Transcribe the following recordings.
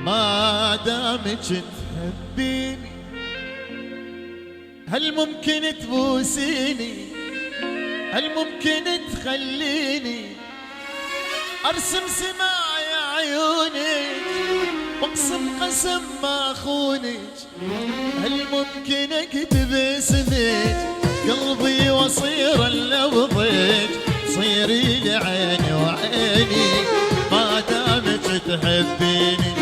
ما دامك تحبيني هل ممكن تبوسيني؟ هل ممكن تخليني ارسم سمايا عيونك واقسم قسم ما اخونك؟ هل ممكن اكتب اسمك قلبي واصير لفظك صيري لعيني وعيني ما دامك تحبيني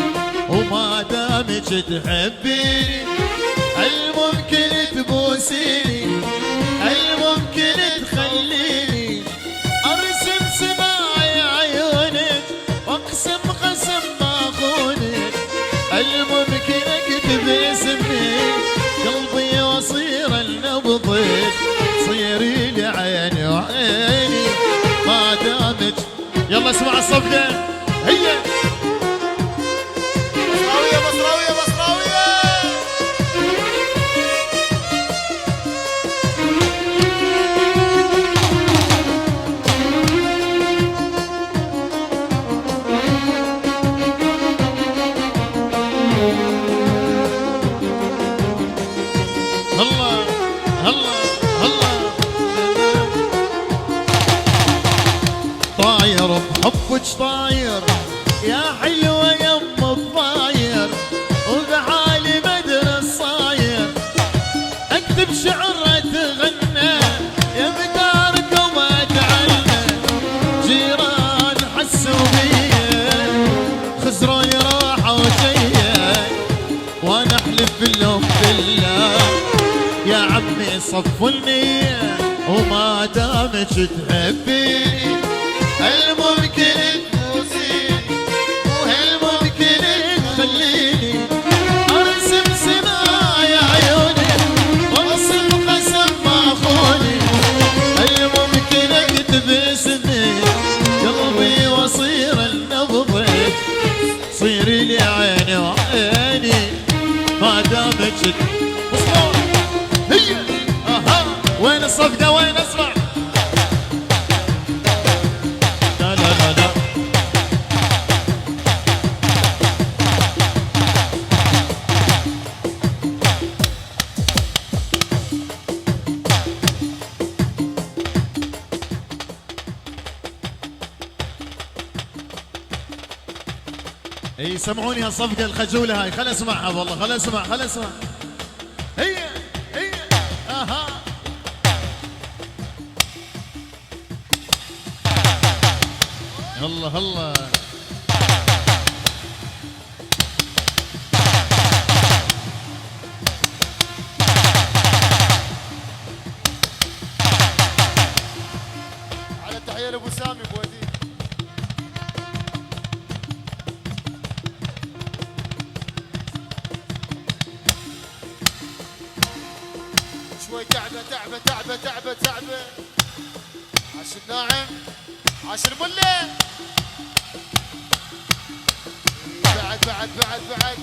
وما دامك تحبيني؟ هل ممكن تبوسيني؟ هل ممكن تخليني ارسم سمايا عيونك واقسم قسم ما اخونك؟ هل ممكن اكتب اسمك قلبي واصير لنبضك صيري لعيني وعيني ما دامك. يلا اسمع الصفقه هي بصراوية بصراوية بصراوية. الله الله الله طاير بحبك طاير يا حلوة يم الطاير وبحالي بدر الصاير اكتب شعر اتغنى يا بدارك وما تعلى جيران حسوا بيا خسروني راحة وجاية وانا احلف بالله بالله يا عمي صفوا النية وما دامك تحبيني هل ممكن تبوسيني وهل ممكن تخليني ارسم سمايا عيوني واقسم قسم ما اخوني؟ هل ممكن اكتب اسمك قلبي واصير لنبضك صيري لي عيني وعيني ما دامك هي اها. وين الصفقة وين اسمع؟ لا لا لا لا اي سمعوني هالصفقة الخجولة هاي خل اسمعها والله خل اسمع خل اسمع هي هي اها. الله الله على تحية لابو سامي بودي. شوي تعبة تعبة تعبة تعبة تعبة. عاش الناعم عاش الملة. بعد بعد بعد بعد.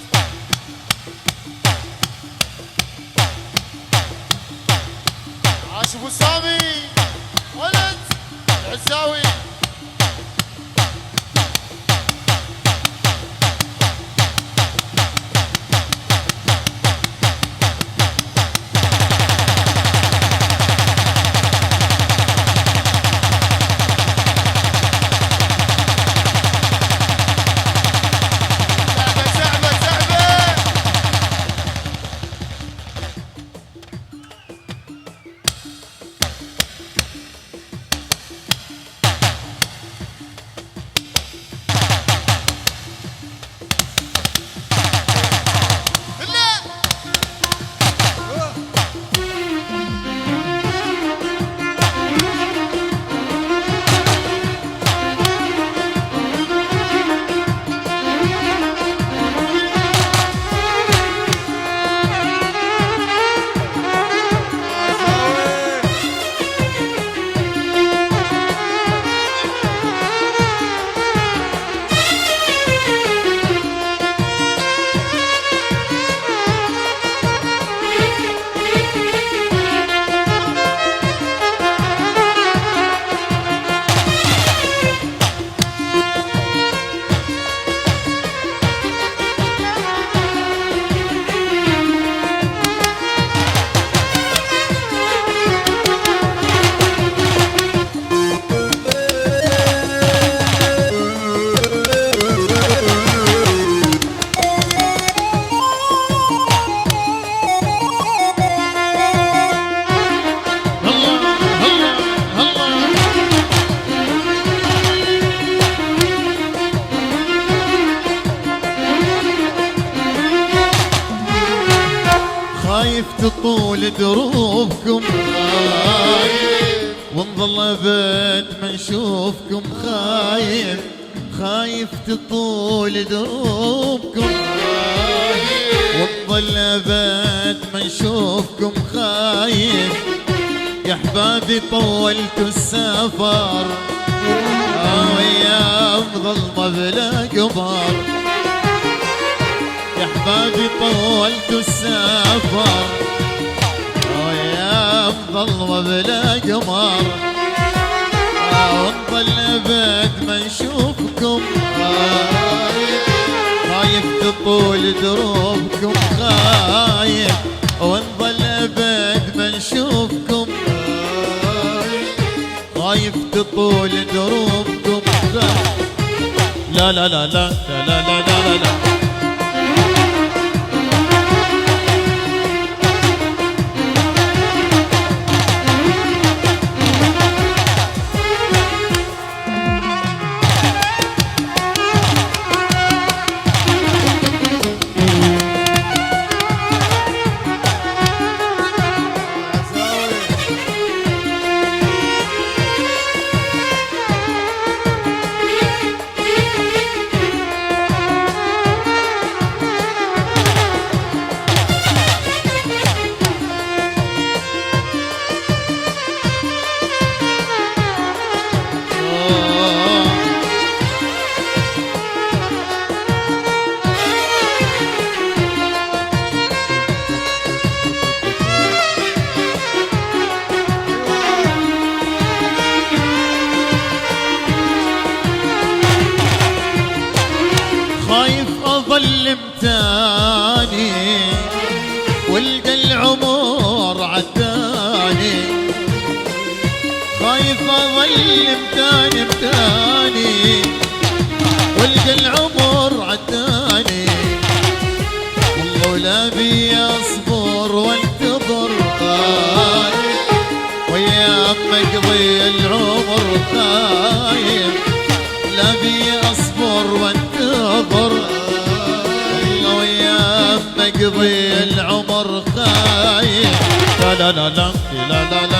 عاش ابو سامي ولد العزاوي. خايف تطول دروبكم، ونظل ابد ما نشوفكم، خايف خايف تطول دروبكم، ونظل ابد ما نشوفكم، خايف يا احبابي طولتوا السفر، ويا ظلمة بلا قمر، يا احبابي طولتوا السفر، ويا ظلمة بلا قمر، ونظل ابد ما نشوفكم، خايف تطول دروبكم، خايف ونظل ابد ما نشوفكم، خايف تطول دروبكم، لا لا لا لا لا لا لا لا لا. خايف اظل متاني والقى العمر عداني، خايف اظل متاني والقى العمر عداني، والله ولا بي اصبر وانتظر، ويا مقضي العمر خايف، لا بي اصبر وانتظر، والله ويا مقضي العمر خايف، لا لا لا لا لا لا